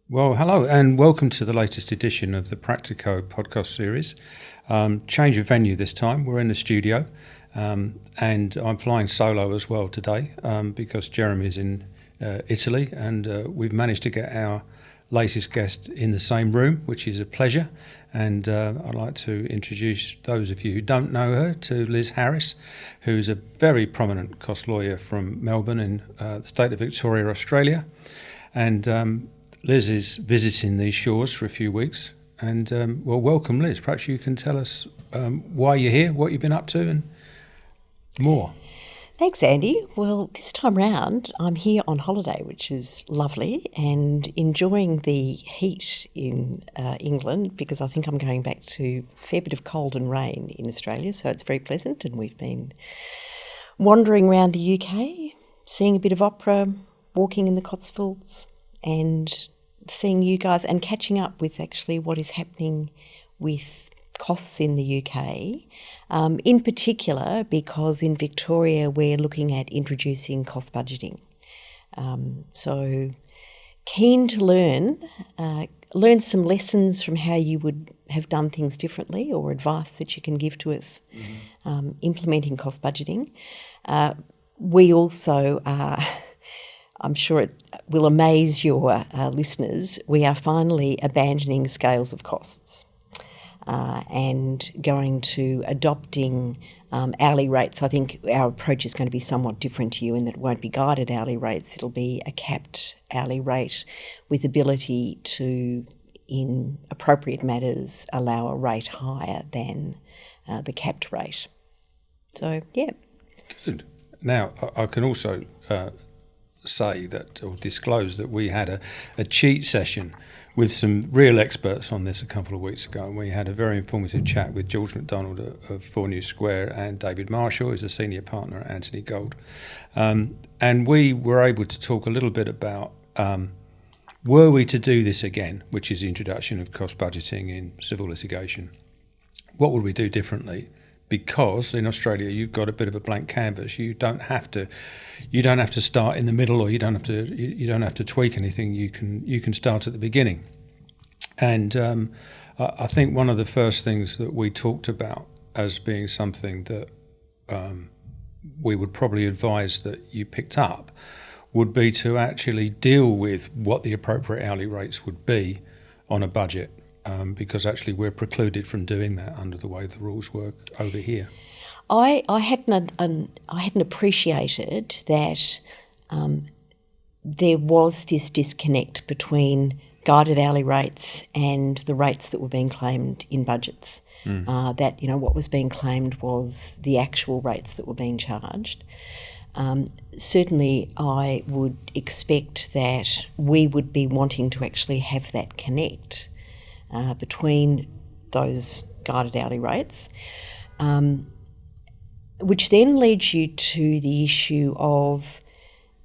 Well, hello and welcome to the latest edition of the Practico podcast series. Change of venue this time. We're in the studio and I'm flying solo as well today because Jeremy's in Italy and we've managed to get our latest guest in the same room, which is a pleasure. And I'd like to introduce those of you who don't know her to Liz Harris, who's a very prominent cost lawyer from Melbourne in the state of Victoria, Australia. And Liz is visiting these shores for a few weeks. And, welcome, Liz. Perhaps you can tell us why you're here, what you've been up to, and more. Thanks, Andy. Well, this time round, I'm here on holiday, which is lovely, and enjoying the heat in England because I think I'm going back to a fair bit of cold and rain in Australia, so it's very pleasant. And we've been wandering around the UK, seeing a bit of opera, walking in the Cotswolds, and seeing you guys and catching up with actually what is happening with costs in the UK, in particular because in Victoria we're looking at introducing cost budgeting. So keen to learn some lessons from how you would have done things differently or advice that you can give to us implementing cost budgeting. We also are, I'm sure it will amaze your listeners, we are finally abandoning scales of costs. And going to adopting hourly rates. I think our approach is going to be somewhat different to you in that it won't be guided hourly rates. It'll be a capped hourly rate with ability to, in appropriate matters, allow a rate higher than the capped rate. So, yeah. Good. Now, I can also say that, or disclose that we had a cheat session with some real experts on this a couple of weeks ago, and we had a very informative chat with George McDonald of 4 New Square and David Marshall, who's a senior partner at Anthony Gold. And we were able to talk a little bit about were we to do this again, which is the introduction of cost budgeting in civil litigation, what would we do differently? Because in Australia you've got a bit of a blank canvas. You don't have to start in the middle, or you don't have to tweak anything. You can start at the beginning. And I think one of the first things that we talked about as being something that we would probably advise that you picked up would be to actually deal with what the appropriate hourly rates would be on a budget. Because actually we're precluded from doing that under the way the rules work over here. I hadn't appreciated that there was this disconnect between guided hourly rates and the rates that were being claimed in budgets. That what was being claimed was the actual rates that were being charged. Certainly, I would expect that we would be wanting to actually have that connect between those guided hourly rates, which then leads you to the issue of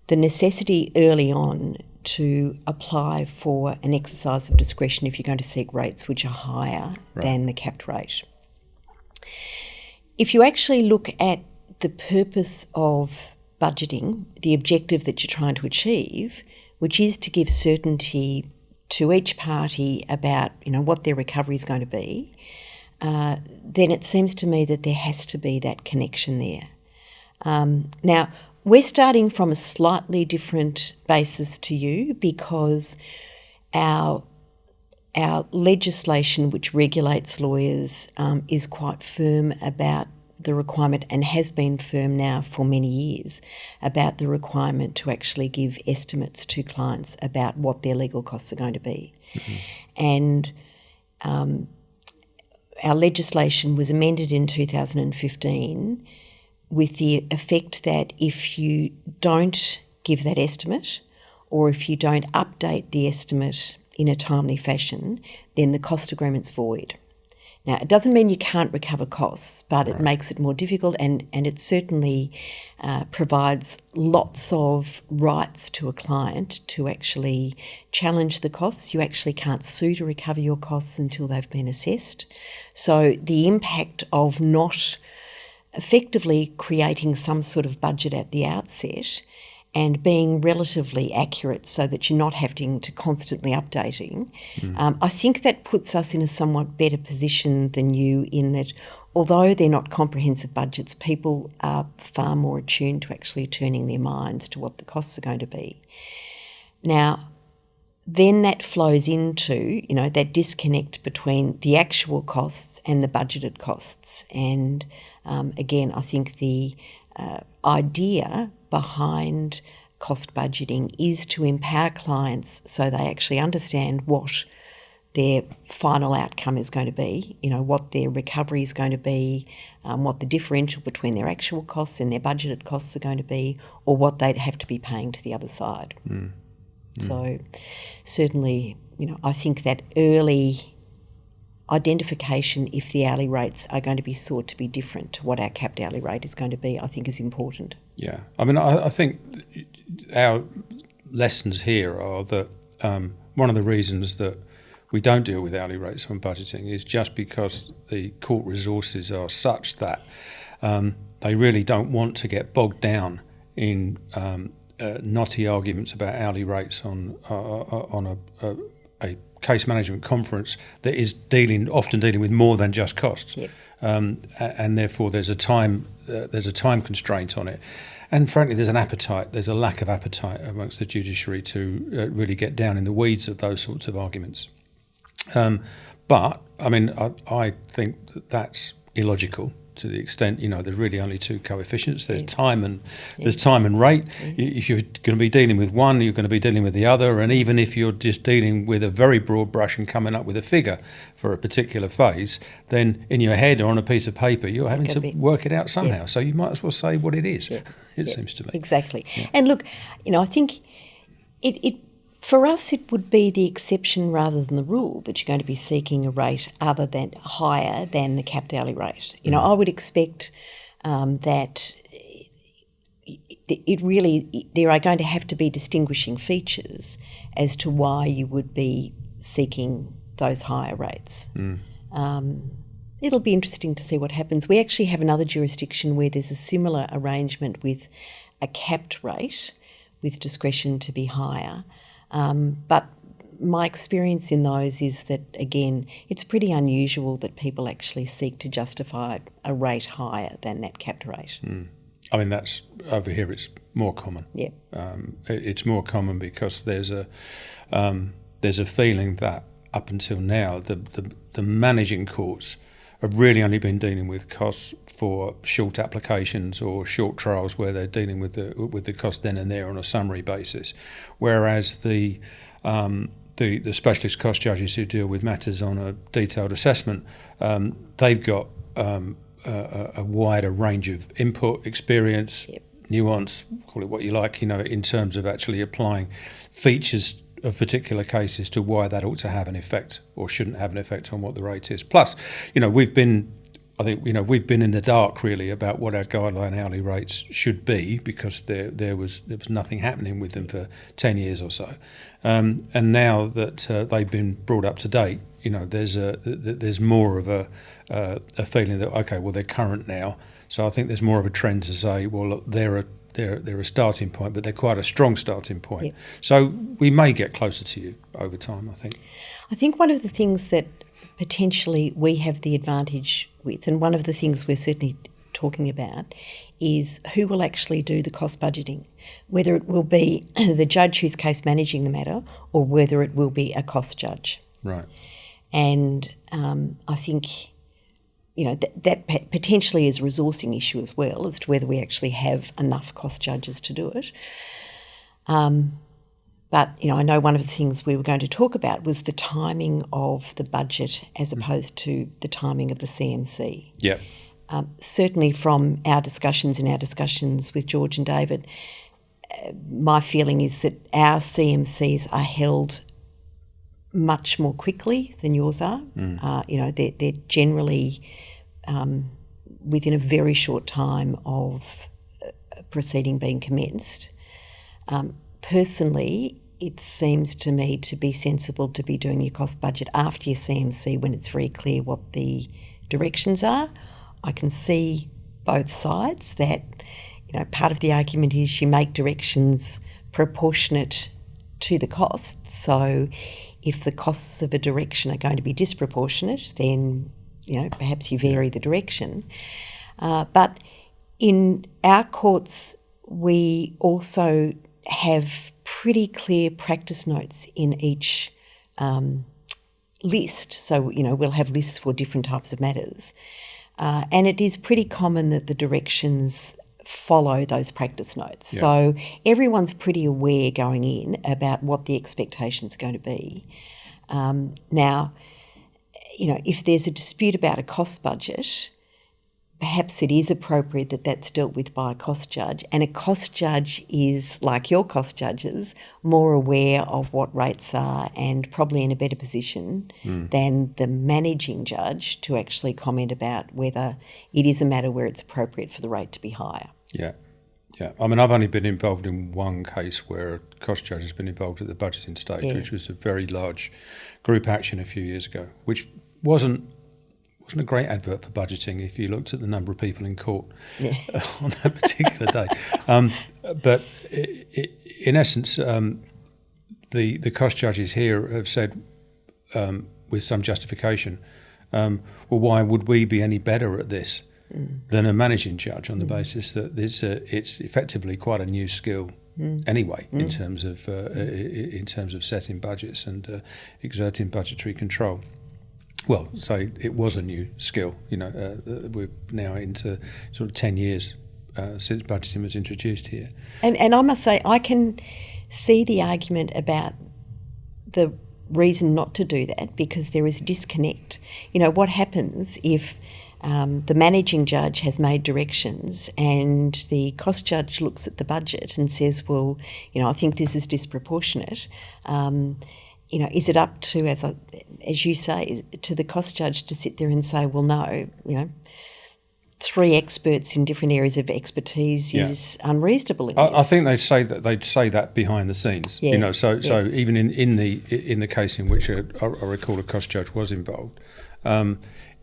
the necessity early on to apply for an exercise of discretion if you're going to seek rates which are higher than the capped rate. If you actually look at the purpose of budgeting, the objective that you're trying to achieve, which is to give certainty to each party about what their recovery is going to be, then it seems to me that there has to be that connection there. Now, we're starting from a slightly different basis to you because our legislation which regulates lawyers is quite firm about the requirement, and has been firm now for many years, about the requirement to actually give estimates to clients about what their legal costs are going to be. And our legislation was amended in 2015 with the effect that if you don't give that estimate, or if you don't update the estimate in a timely fashion, then the cost agreement's void. Now, it doesn't mean you can't recover costs, but it makes it more difficult, and it certainly provides lots of rights to a client to actually challenge the costs. You actually can't sue to recover your costs until they've been assessed. So the impact of not effectively creating some sort of budget at the outset and being relatively accurate so that you're not having to constantly updating, I think that puts us in a somewhat better position than you, in that although they're not comprehensive budgets, people are far more attuned to actually turning their minds to what the costs are going to be. Now, then that flows into, that disconnect between the actual costs and the budgeted costs. And again, I think the idea behind cost budgeting is to empower clients so they actually understand what their final outcome is going to be, what their recovery is going to be, what the differential between their actual costs and their budgeted costs are going to be, or what they'd have to be paying to the other side. So certainly, I think that early identification, if the hourly rates are going to be sought to be different to what our capped hourly rate is going to be, I think is important. Yeah. I mean, I think our lessons here are that one of the reasons that we don't deal with hourly rates on budgeting is just because the court resources are such that they really don't want to get bogged down in knotty arguments about hourly rates on a case management conference that is often dealing with more than just costs. Yep. And therefore there's a time constraint on it. And frankly, there's a lack of appetite amongst the judiciary to really get down in the weeds of those sorts of arguments. But I mean, I think that's illogical to the extent, there's really only two coefficients. There's time and rate. If you're going to be dealing with one, you're going to be dealing with the other. And even if you're just dealing with a very broad brush and coming up with a figure for a particular phase, then in your head or on a piece of paper, you're having to work it out somehow. Yeah. So you might as well say what it is. Yeah. It seems to me. Exactly. Yeah. And look, I think it for us, it would be the exception rather than the rule that you're going to be seeking a rate higher than the capped hourly rate. I would expect that there are going to have to be distinguishing features as to why you would be seeking those higher rates. It'll be interesting to see what happens. We actually have another jurisdiction where there's a similar arrangement with a capped rate with discretion to be higher. But my experience in those is that, again, it's pretty unusual that people actually seek to justify a rate higher than that capped rate. I mean, that's over here. It's more common. Yeah. It's more common because there's a feeling that up until now the managing courts have really only been dealing with costs for short applications or short trials where they're dealing with the cost then and there on a summary basis, whereas the specialist cost judges who deal with matters on a detailed assessment, they've got a wider range of input, experience, nuance, call it what you like, in terms of actually applying features of particular cases to why that ought to have an effect or shouldn't have an effect on what the rate is. Plus, we've been in the dark really about what our guideline hourly rates should be because there was nothing happening with them for 10 years or so, and now that they've been brought up to date, there's more of a feeling that okay, well they're current now. So I think there's more of a trend to say, well look, they're a starting point, but they're quite a strong starting point. Yep. So we may get closer to you over time, I think. I think one of the things that potentially we have the advantage with, and one of the things we're certainly talking about, is who will actually do the cost budgeting, whether it will be the judge who's case managing the matter or whether it will be a cost judge. Right. And I think that potentially is a resourcing issue as well as to whether we actually have enough cost judges to do it. But, I know one of the things we were going to talk about was the timing of the budget as opposed to the timing of the CMC. Yeah. Certainly from our discussions with George and David, my feeling is that our CMCs are held much more quickly than yours are. They're generally within a very short time of a proceeding being commenced. Personally, it seems to me to be sensible to be doing your cost budget after your CMC when it's very clear what the directions are. I can see both sides, that part of the argument is you make directions proportionate to the costs. So if the costs of a direction are going to be disproportionate, then, perhaps you vary the direction. But in our courts, we also have pretty clear practice notes in each list. So, we'll have lists for different types of matters. And it is pretty common that the directions follow those practice notes. Yeah. So everyone's pretty aware going in about what the expectations are going to be. Now, if there's a dispute about a cost budget, perhaps it is appropriate that that's dealt with by a cost judge, and a cost judge is, like your cost judges, more aware of what rates are and probably in a better position than the managing judge to actually comment about whether it is a matter where it's appropriate for the rate to be higher. Yeah. I mean, I've only been involved in one case where a cost judge has been involved at the budgeting stage, which was a very large group action a few years ago, which wasn't a great advert for budgeting if you looked at the number of people in court on that particular day. But in essence, the cost judges here have said, with some justification, well, why would we be any better at this than a managing judge on the basis that it's effectively quite a new skill anyway in terms of setting budgets and exerting budgetary control. Well, so it was a new skill. We're now into sort of 10 years since budgeting was introduced here. And I must say, I can see the argument about the reason not to do that, because there is a disconnect. What happens if the managing judge has made directions and the cost judge looks at the budget and says, well, I think this is disproportionate. Is it up to, as you say, to the cost judge to sit there and say, well, no, 3 experts in different areas of expertise is unreasonable in this? I think they'd say that behind the scenes. So even in the case in which I recall a cost judge was involved,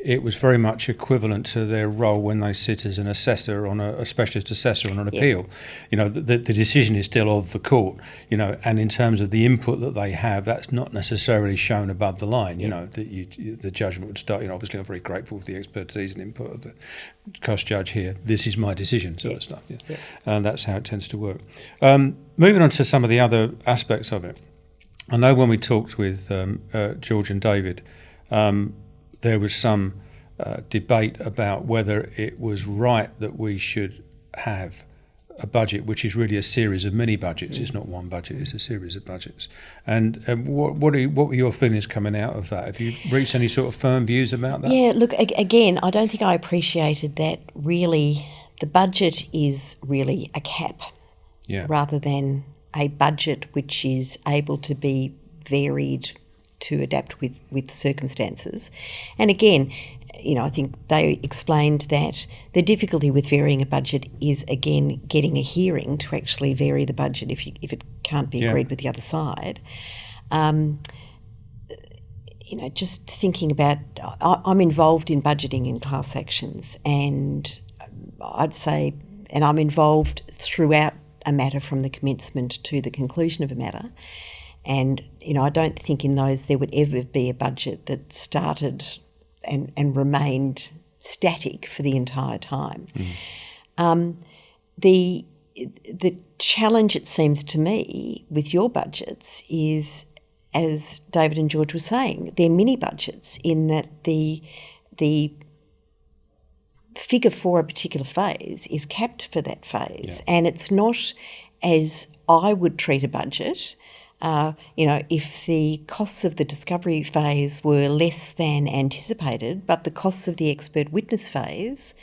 it was very much equivalent to their role when they sit as an assessor on a specialist assessor on an appeal. The decision is still of the court, and in terms of the input that they have, that's not necessarily shown above the line, that the judgment would start, obviously I'm very grateful for the expertise and input of the cost judge here. This is my decision, sort of stuff. And that's how it tends to work. Moving on to some of the other aspects of it. I know when we talked with George and David, there was some debate about whether it was right that we should have a budget which is really a series of mini budgets. It's not one budget, it's a series of budgets. And what were your feelings coming out of that? Have you reached any sort of firm views about that? Yeah, look, again, I don't think I appreciated that really the budget is really a cap rather than a budget which is able to be varied to adapt with circumstances. And again, I think they explained that the difficulty with varying a budget is, again, getting a hearing to actually vary the budget if it can't be agreed with the other side. Just thinking about, I'm involved in budgeting in class actions, and I'd say, and I'm involved throughout a matter from the commencement to the conclusion of a matter. And, I don't think in those there would ever be a budget that started and remained static for the entire time. The challenge, it seems to me, with your budgets is, as David and George were saying, they're mini budgets in that the figure for a particular phase is capped for that phase. And it's not as I would treat a budget. If the costs of the discovery phase were less than anticipated, but the costs of the expert witness phase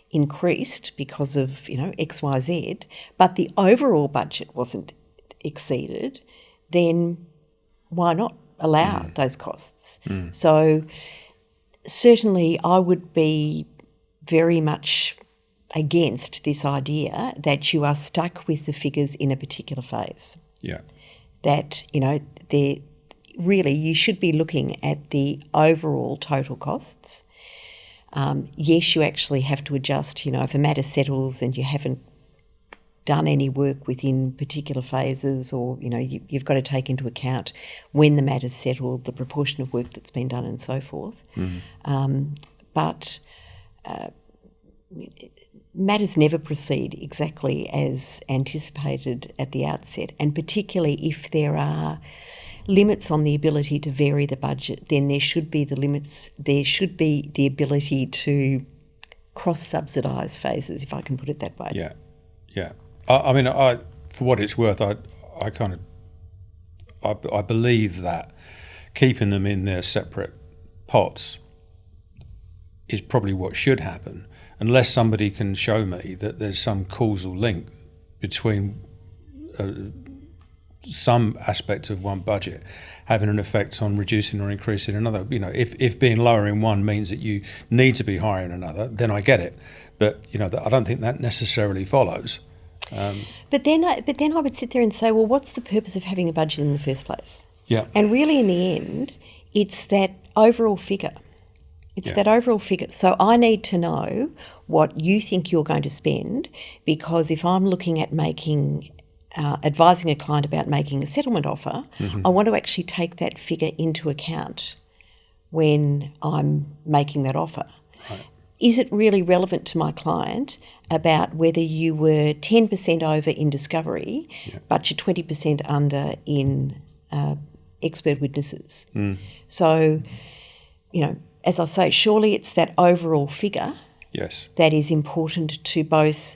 increased because of, X, Y, Z, but the overall budget wasn't exceeded, then why not allow those costs? So certainly I would be very much against this idea that you are stuck with the figures in a particular phase. That, really you should be looking at the overall total costs. Yes, you actually have to adjust, if a matter settles and you haven't done any work within particular phases, or you've got to take into account when the matter's settled, the proportion of work that's been done, and so forth. But matters never proceed exactly as anticipated at the outset, and particularly if there are limits on the ability to vary the budget, then there should be the ability to cross-subsidise phases, if I can put it that way. Yeah. I mean, for what it's worth, I believe that keeping them in their separate pots is probably what should happen, unless somebody can show me that there's some causal link between some aspect of one budget having an effect on reducing or increasing another. If being lower in one means that you need to be higher in another, then I get it. But I don't think that necessarily follows. But then I would sit there and say, well, what's the purpose of having a budget in the first place? Yeah. And really, in the end, it's that overall figure. That overall figure. So I need to know what you think you're going to spend, because if I'm looking at advising a client about making a settlement offer, I want to actually take that figure into account when I'm making that offer. Right. Is it really relevant to my client about whether you were 10% over in discovery, but you're 20% under in expert witnesses? So, as I say, surely it's that overall figure that is important to both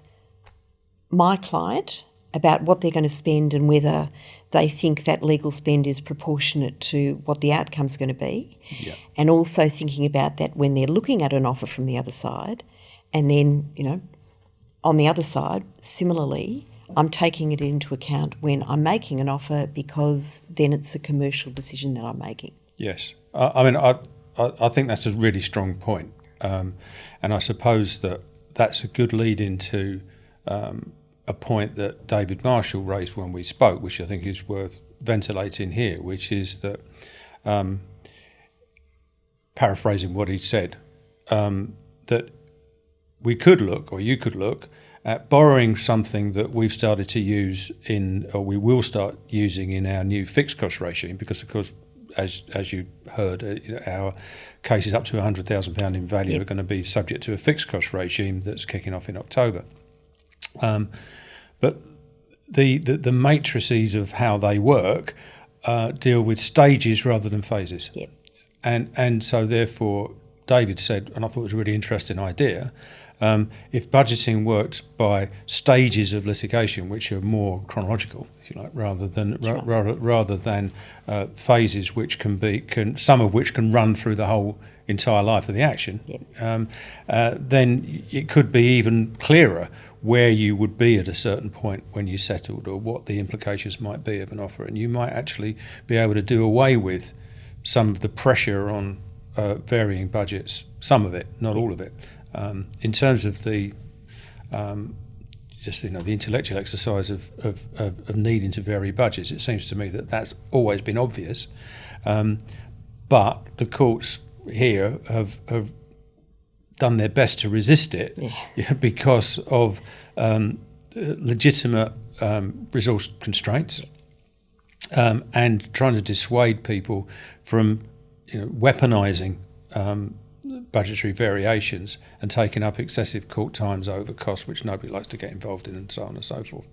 my client about what they're going to spend and whether they think that legal spend is proportionate to what the outcome's going to be. Yeah. And also thinking about that when they're looking at an offer from the other side. And then, on the other side, similarly, I'm taking it into account when I'm making an offer, because then it's a commercial decision that I'm making. Yes. I think that's a really strong point. And I suppose that's a good lead into a point that David Marshall raised when we spoke, which I think is worth ventilating here, which is that, paraphrasing what he said, that we could look, or you could look, at borrowing something that we've started to use or we will start using in our new fixed cost regime, because of course, as you heard, our cases up to £100,000 in value are going to be subject to a fixed cost regime that's kicking off in October. But the matrices of how they work deal with stages rather than phases. Yep. And so therefore, David said, and I thought it was a really interesting idea, if budgeting worked by stages of litigation, which are more chronological, if you like, rather than phases, which some of which can run through the whole entire life of the action, then it could be even clearer where you would be at a certain point when you settled, or what the implications might be of an offer, and you might actually be able to do away with some of the pressure on varying budgets, some of it, not all of it. In terms of the the intellectual exercise of needing to vary budgets, it seems to me that that's always been obvious, but the courts here have done their best to resist it because of legitimate resource constraints, and trying to dissuade people from weaponising budgetary variations and taking up excessive court times over costs, which nobody likes to get involved in, and so on and so forth.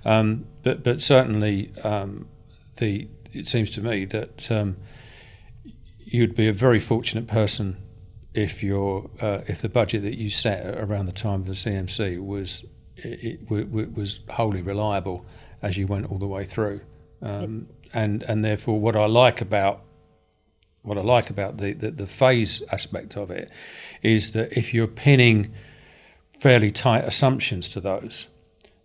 But certainly, it seems to me that you'd be a very fortunate person if the budget that you set around the time of the CMC was wholly reliable as you went all the way through. And therefore, what I like about the phase aspect of it is that if you're pinning fairly tight assumptions to those,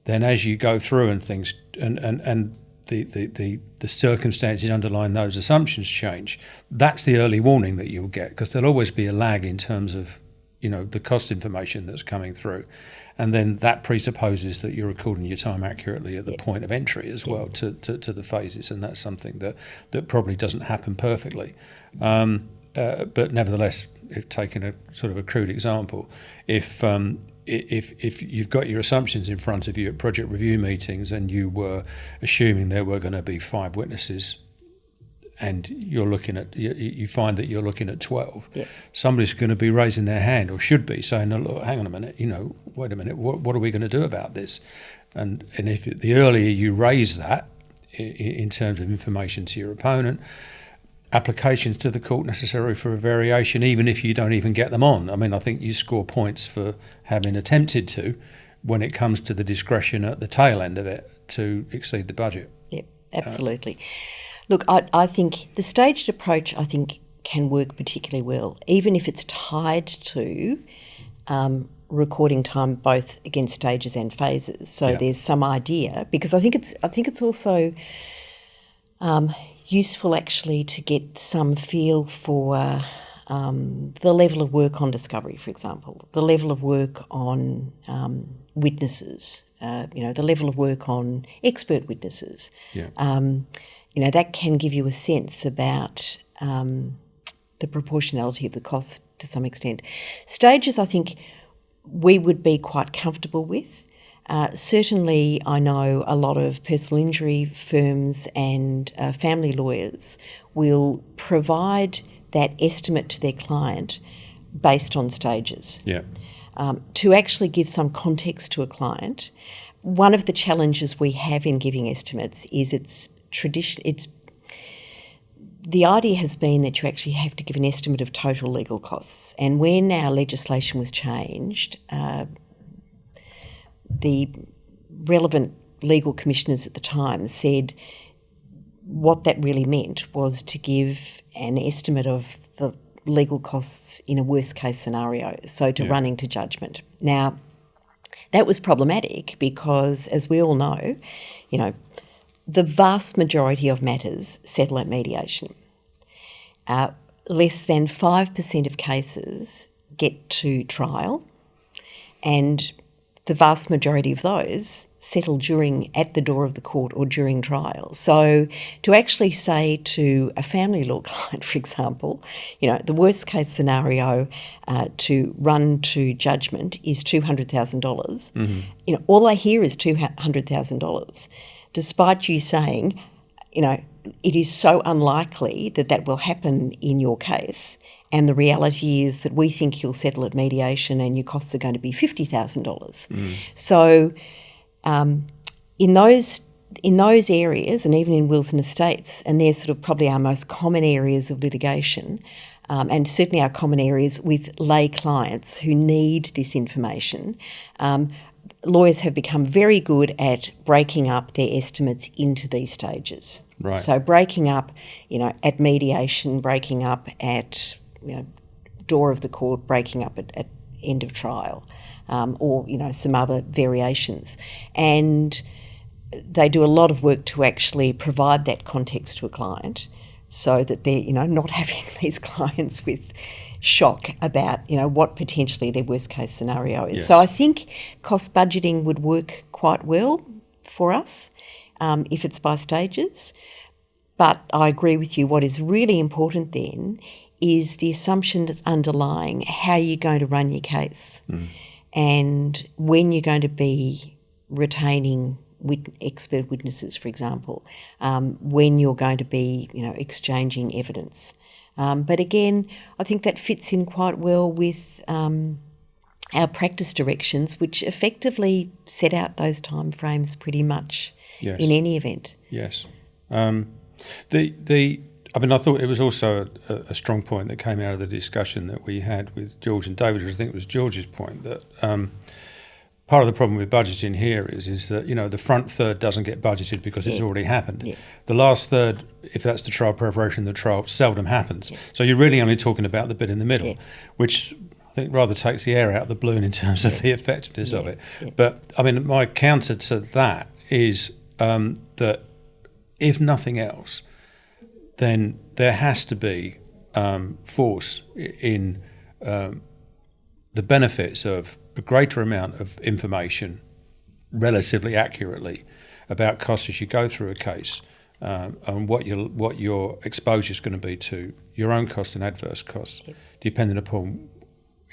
then as you go through and things and the circumstances underlying those assumptions change, that's the early warning that you'll get, because there'll always be a lag in terms of the cost information that's coming through. And then that presupposes that you're recording your time accurately at the point of entry as well to the phases, and that's something that probably doesn't happen perfectly. But nevertheless, if taking a sort of a crude example, if if you've got your assumptions in front of you at project review meetings and you were assuming there were going to be 5 witnesses, and you find that you're looking at 12, somebody's going to be raising their hand, or should be saying, "No, look, hang on a minute, wait a minute, what are we going to do about this?" And if the earlier you raise that in terms of information to your opponent, applications to the court necessary for a variation, even if you don't even get them on. I mean, I think you score points for having attempted to, when it comes to the discretion at the tail end of it to exceed the budget. Yep, absolutely. Look, I think the staged approach, I think, can work particularly well, even if it's tied to recording time both against stages and phases. So there's some idea, because I think it's also useful actually to get some feel for the level of work on discovery, for example, the level of work on witnesses, the level of work on expert witnesses. That can give you a sense about the proportionality of the cost to some extent. Stages, I think, we would be quite comfortable with. Certainly, I know a lot of personal injury firms and family lawyers will provide that estimate to their client based on stages. To actually give some context to a client, one of the challenges we have in giving estimates is the idea has been that you actually have to give an estimate of total legal costs. And when our legislation was changed, the relevant legal commissioners at the time said what that really meant was to give an estimate of the legal costs in a worst case scenario, so to running to judgment. Now, that was problematic because, as we all know, the vast majority of matters settle at mediation. Less than 5% of cases get to trial, and the vast majority of those settle at the door of the court or during trial. So to actually say to a family law client, for example, the worst case scenario to run to judgment is $200,000, all they hear is $200,000, despite you saying, it is so unlikely that will happen in your case. And the reality is that we think you'll settle at mediation and your costs are going to be $50,000. So in those areas, and even in wills and estates, and they're sort of probably our most common areas of litigation, and certainly our common areas with lay clients who need this information, lawyers have become very good at breaking up their estimates into these stages. Right. So breaking up, at mediation, breaking up at door of the court, breaking up at end of trial, or some other variations. And they do a lot of work to actually provide that context to a client, so that they're not having these clients with shock about what potentially their worst case scenario is. Yes. So I think cost budgeting would work quite well for us if it's by stages. But I agree with you, what is really important then is the assumption that's underlying how you're going to run your case and when you're going to be retaining expert witnesses, for example, when you're going to be exchanging evidence. But again, I think that fits in quite well with our practice directions, which effectively set out those timeframes pretty much in any event. Yes. I thought it was also a strong point that came out of the discussion that we had with George and David. I think it was George's point that part of the problem with budgeting here is that the front third doesn't get budgeted because it's already happened. Yeah. The last third, if that's the trial preparation, the trial seldom happens. Yeah. So you're really only talking about the bit in the middle, which I think rather takes the air out of the balloon in terms of the effectiveness of it. Yeah. But my counter to that is that if nothing else, then there has to be force in the benefits of a greater amount of information relatively accurately about costs as you go through a case, and what your exposure is going to be to your own cost and adverse costs, depending upon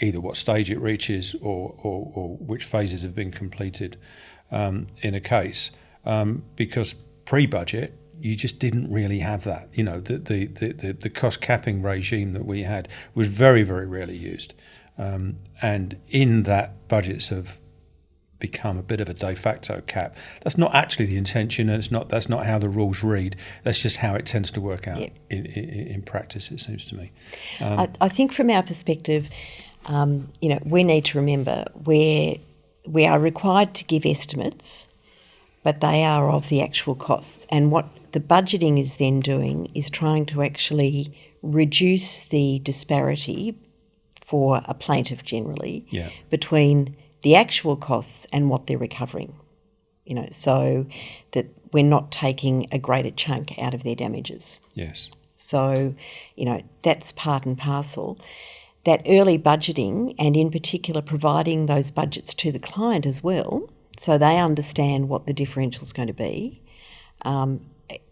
either what stage it reaches or which phases have been completed in a case, because pre-budget you just didn't really have that. The cost capping regime that we had was very, very rarely used, and in that budgets have become a bit of a de facto cap. That's not actually the intention, and that's not how the rules read. That's just how it tends to work out in practice, it seems to me. I think from our perspective, we need to remember we are required to give estimates, but they are of the actual costs. And what the budgeting is then doing is trying to actually reduce the disparity for a plaintiff generally between the actual costs and what they're recovering, so that we're not taking a greater chunk out of their damages. Yes. So, that's part and parcel. That early budgeting, and in particular providing those budgets to the client as well, so they understand what the differential is going to be,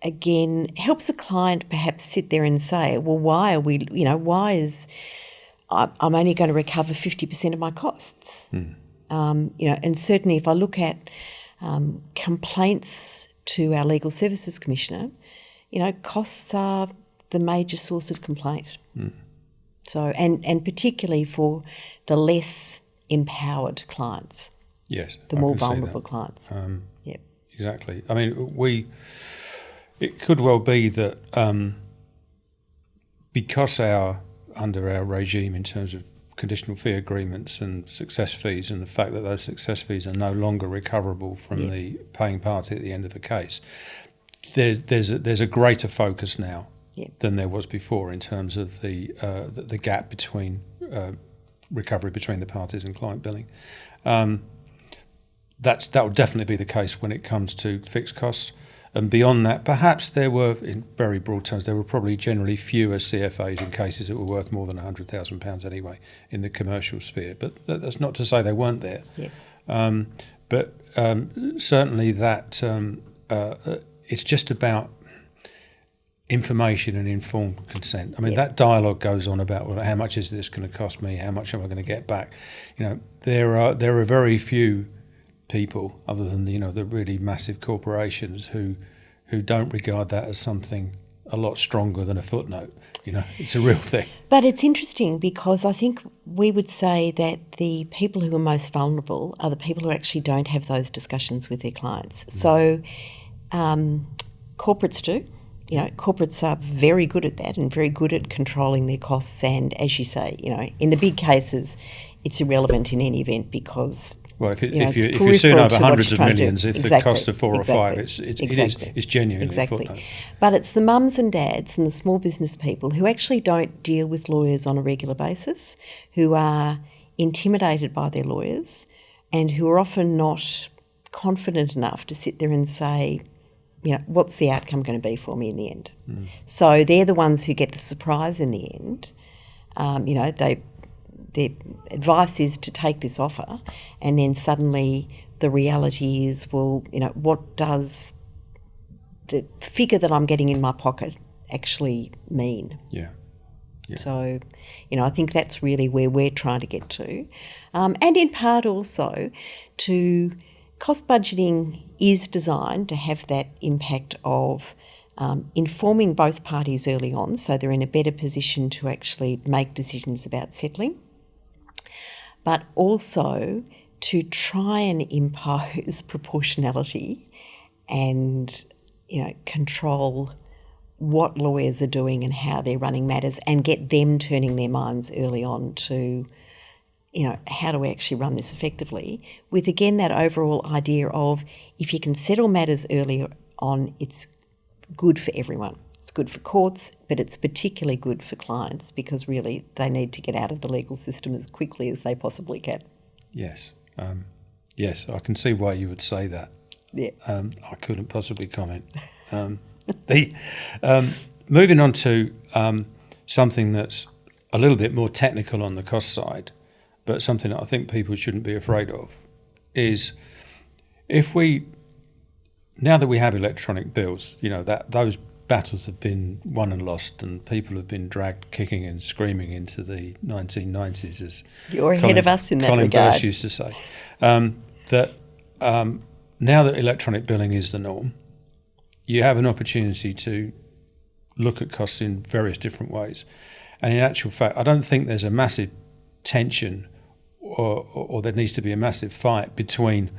again, helps a client perhaps sit there and say, well, why are we, I'm only going to recover 50% of my costs. And certainly if I look at complaints to our Legal Services Commissioner, costs are the major source of complaint. So, and particularly for the less empowered clients. Yes. The more vulnerable clients. Exactly. I mean, it could well be that because under our regime in terms of conditional fee agreements and success fees, and the fact that those success fees are no longer recoverable from the paying party at the end of the case, there's a greater focus now than there was before in terms of the gap between recovery between the parties and client billing. That will definitely be the case when it comes to fixed costs. And beyond that, perhaps there were, in very broad terms, there were probably generally fewer CFAs in cases that were worth more than £100,000 anyway in the commercial sphere. But that's not to say they weren't there. But certainly that it's just about information and informed consent. I mean, that dialogue goes on about, well, how much is this going to cost me? How much am I going to get back? There are very few people, other than the really massive corporations, who don't regard that as something a lot stronger than a footnote. It's a real thing. But it's interesting because I think we would say that the people who are most vulnerable are the people who actually don't have those discussions with their clients. So corporates do. Corporates are very good at that and very good at controlling their costs. And as you say, in the big cases, it's irrelevant in any event because... Well, if you're suing over hundreds of millions, if the cost of 4 or 5, it's genuinely a footnote. But it's the mums and dads and the small business people who actually don't deal with lawyers on a regular basis, who are intimidated by their lawyers and who are often not confident enough to sit there and say, what's the outcome going to be for me in the end? So they're the ones who get the surprise in the end. Their advice is to take this offer, and then suddenly the reality is, well, what does the figure that I'm getting in my pocket actually mean? Yeah. So, I think that's really where we're trying to get to. And in part also to cost budgeting is designed to have that impact of informing both parties early on so they're in a better position to actually make decisions about settling, but also to try and impose proportionality and, control what lawyers are doing and how they're running matters and get them turning their minds early on to, how do we actually run this effectively? With, again, that overall idea of if you can settle matters earlier on, it's good for everyone. It's good for courts, but it's particularly good for clients because really they need to get out of the legal system as quickly as they possibly can. Yes. Yes, I can see why you would say that. Yeah. I couldn't possibly comment. Moving on to something that's a little bit more technical on the cost side, but something that I think people shouldn't be afraid of, is now that we have electronic bills, that those battles have been won and lost, and people have been dragged kicking and screaming into the 1990s, as you're ahead of us in that regard. Colin Burst used to say. Now that electronic billing is the norm, you have an opportunity to look at costs in various different ways. And in actual fact, I don't think there's a massive tension or there needs to be a massive fight between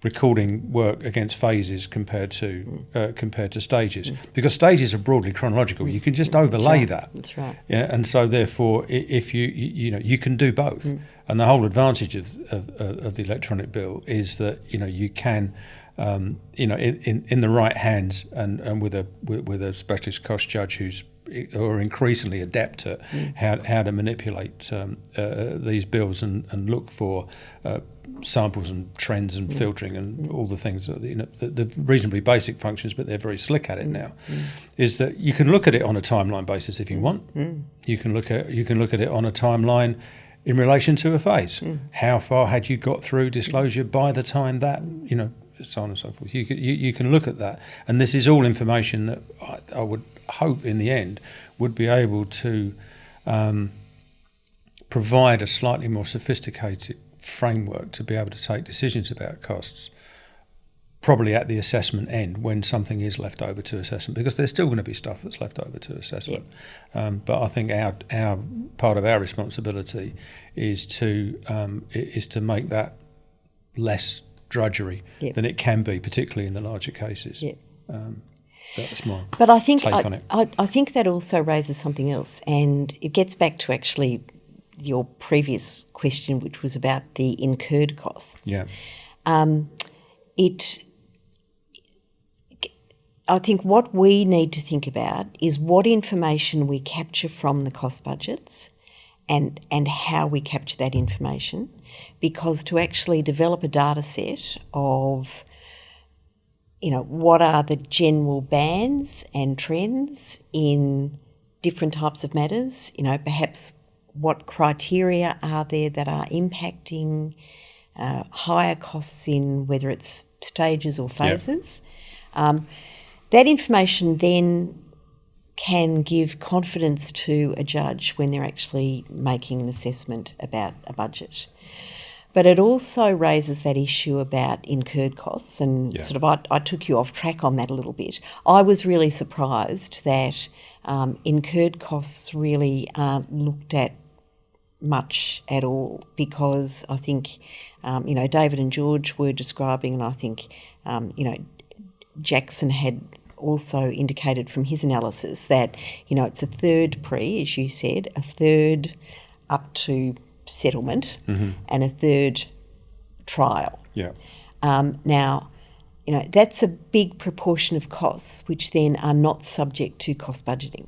recording work against phases compared to stages, because stages are broadly chronological. You can just overlay that. That's right. Yeah, and so therefore, if you can do both, and the whole advantage of the electronic bill is that you can. In the right hands and with a specialist cost judge who are increasingly adept at how to manipulate these bills and look for samples and trends and filtering and all the things that the reasonably basic functions, but they're very slick at it now. Is that you can look at it on a timeline basis if you want. You can look at it on a timeline in relation to a phase. How far had you got through disclosure by the time that so on and so forth. You can look at that, and this is all information that I would hope in the end would be able to provide a slightly more sophisticated framework to be able to take decisions about costs, probably at the assessment end when something is left over to assessment, because there's still going to be stuff that's left over to assessment. But I think our part of our responsibility is to make that less drudgery than it can be, particularly in the larger cases. That's my take on it. I think that also raises something else, and it gets back to actually your previous question, which was about the incurred costs. I think what we need to think about is what information we capture from the cost budgets and how we capture that information, because to actually develop a data set of what are the general bands and trends in different types of matters, perhaps what criteria are there that are impacting higher costs in whether it's stages or phases. That information then can give confidence to a judge when they're actually making an assessment about a budget. But it also raises that issue about incurred costs, and I took you off track on that a little bit. I was really surprised that incurred costs really aren't looked at much at all, because I think, David and George were describing, and I think, Jackson had also indicated from his analysis that, it's a third pre, as you said, a third up to settlement, and a third trial. Now, that's a big proportion of costs which then are not subject to cost budgeting.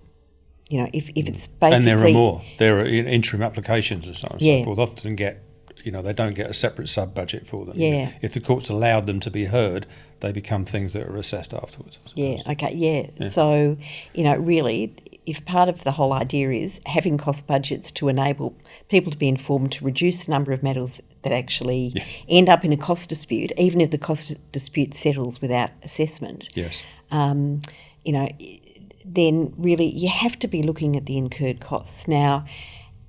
If it's basically... And there are more. There are interim applications and so on and so forth. Often they don't get a separate sub-budget for them. If the court's allowed them to be heard, they become things that are assessed afterwards. So, really, if part of the whole idea is having cost budgets to enable people to be informed, to reduce the number of matters that actually end up in a cost dispute, even if the cost dispute settles without assessment, then really you have to be looking at the incurred costs. Now,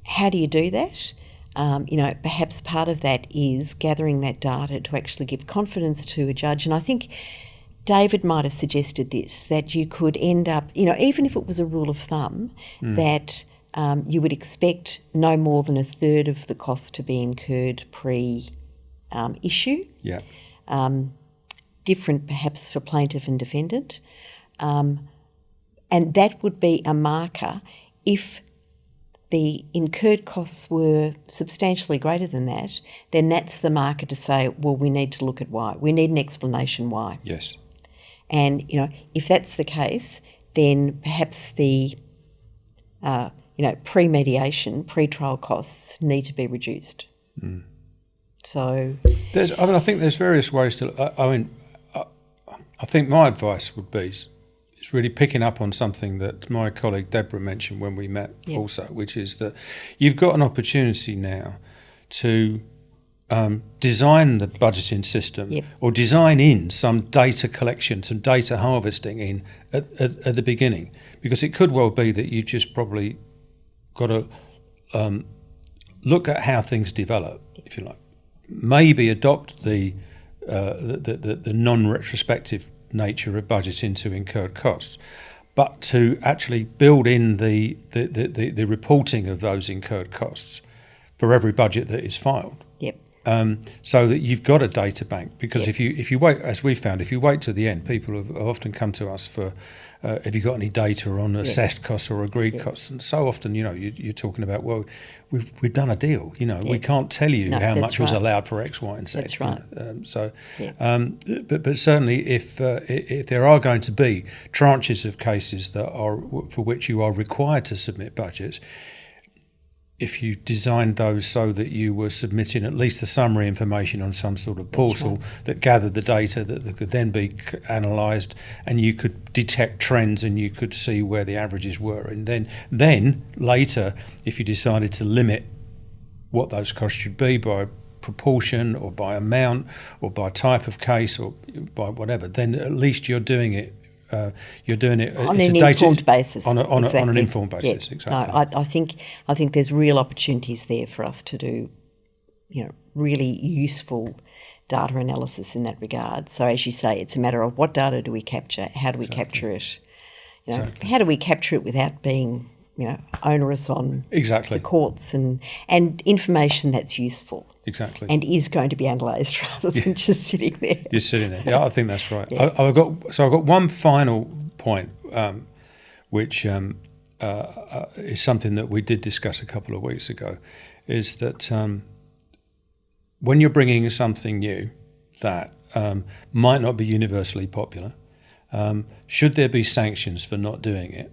how do you do that? Perhaps part of that is gathering that data to actually give confidence to a judge. And I think David might have suggested this, that you could end up, even if it was a rule of thumb, that you would expect no more than a third of the cost to be incurred pre-issue. Different perhaps for plaintiff and defendant. And that would be a marker. If the incurred costs were substantially greater than that, then that's the marker to say, well, we need to look at why. We need an explanation why. Yes. And, if that's the case, then perhaps the, pre-mediation, pre-trial costs need to be reduced. So... I think there's various ways to... I think my advice would be... It's really picking up on something that my colleague Deborah mentioned when we met also, which is that you've got an opportunity now to design the budgeting system or design in some data collection, some data harvesting in at the beginning, because it could well be that you just probably got to look at how things develop, if you like, maybe adopt the non-retrospective nature of budgeting to incurred costs, but to actually build in the reporting of those incurred costs for every budget that is filed. Yep. So that you've got a data bank, because if you wait, as we found, if you wait to the end, people have often come to us for, have you got any data on assessed costs or agreed costs? And so often, you're talking about, well, we've done a deal. We can't tell you how much was allowed for X, Y, and Z. That's right. But certainly, if there are going to be tranches of cases that are for which you are required to submit budgets, if you designed those so that you were submitting at least the summary information on some sort of portal that gathered the data that could then be analysed, and you could detect trends and you could see where the averages were. And then later, if you decided to limit what those costs should be by proportion or by amount or by type of case or by whatever, then at least you're doing it. You're doing it on an informed basis. On an informed basis, exactly. No, I think there's real opportunities there for us to do, really useful data analysis in that regard. So as you say, it's a matter of what data do we capture, how do we capture it, how do we capture it without being, onerous on the courts and information that's useful. Exactly. And is going to be analysed rather than just sitting there. You're sitting there. Yeah, I think that's right. Yeah. I've got one final point, which is something that we did discuss a couple of weeks ago, is that when you're bringing something new that might not be universally popular, should there be sanctions for not doing it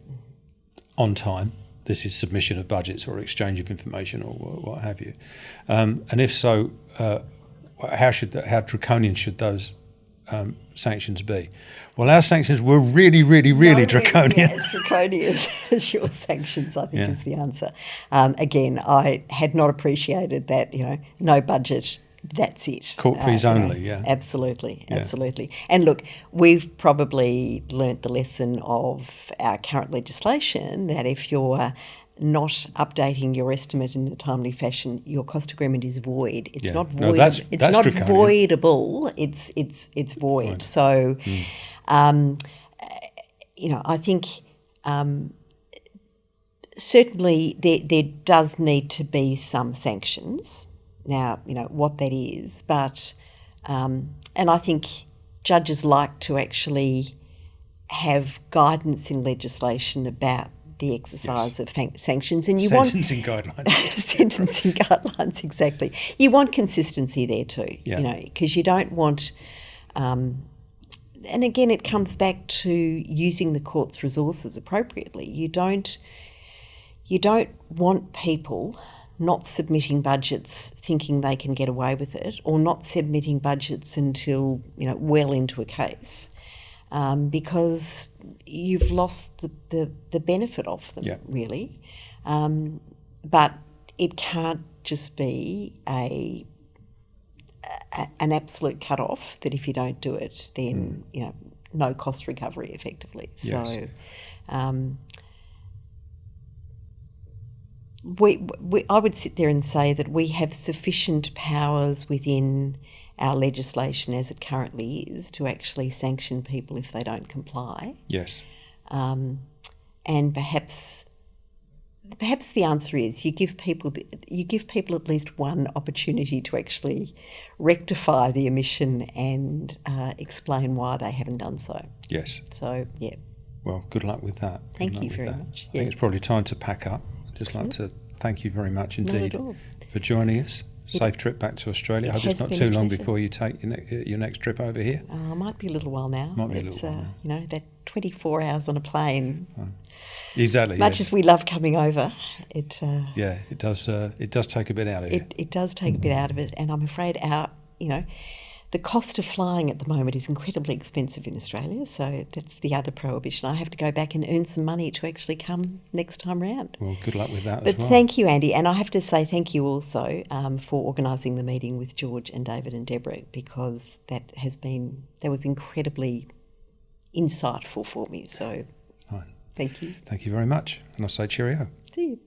on time? This is submission of budgets or exchange of information or what have you. And if so, how draconian should those sanctions be? Well, our sanctions were really draconian. As draconian as your sanctions, I think, is the answer. Again, I had not appreciated that, no budget, that's it. Court fees only, Absolutely. And look, we've probably learnt the lesson of our current legislation that if you're not updating your estimate in a timely fashion, your cost agreement is void. It's not void. No, that's not draconian. voidable. It's void. So, I think certainly there does need to be some sanctions. Now, what that is, but, and I think judges like to actually have guidance in legislation about the exercise of sanctions. And you sentencing guidelines. Sentencing guidelines, exactly. You want consistency there too, because you don't want, and again, it comes back to using the court's resources appropriately. You don't want people not submitting budgets thinking they can get away with it, or not submitting budgets until, well into a case, because you've lost the benefit of them, really. But it can't just be an absolute cut-off that if you don't do it, then, no cost recovery effectively. Yes. So I would sit there and say that we have sufficient powers within our legislation as it currently is to actually sanction people if they don't comply. Yes. And perhaps the answer is you give people at least one opportunity to actually rectify the omission and explain why they haven't done so. Yes. So, yeah. Well, good luck with that. Thank you very much. I think it's probably time to pack up. I'd just like to thank you very much indeed for joining us. Safe trip back to Australia. I hope it's not too long before you take your next trip over here. Might be a little while now. Might be a little while now. That 24 hours on a plane. Exactly. Much as we love coming over, it does. It does take a bit out of it. It does take a bit out of it, and I'm afraid our the cost of flying at the moment is incredibly expensive in Australia, so that's the other prohibition. I have to go back and earn some money to actually come next time round. Well, good luck with that But as well. thank you, Andy, and I have to say thank you also for organising the meeting with George and David and Deborah, because that was incredibly insightful for me. So Fine. thank you. Thank you very much. And I'll say cheerio. See you.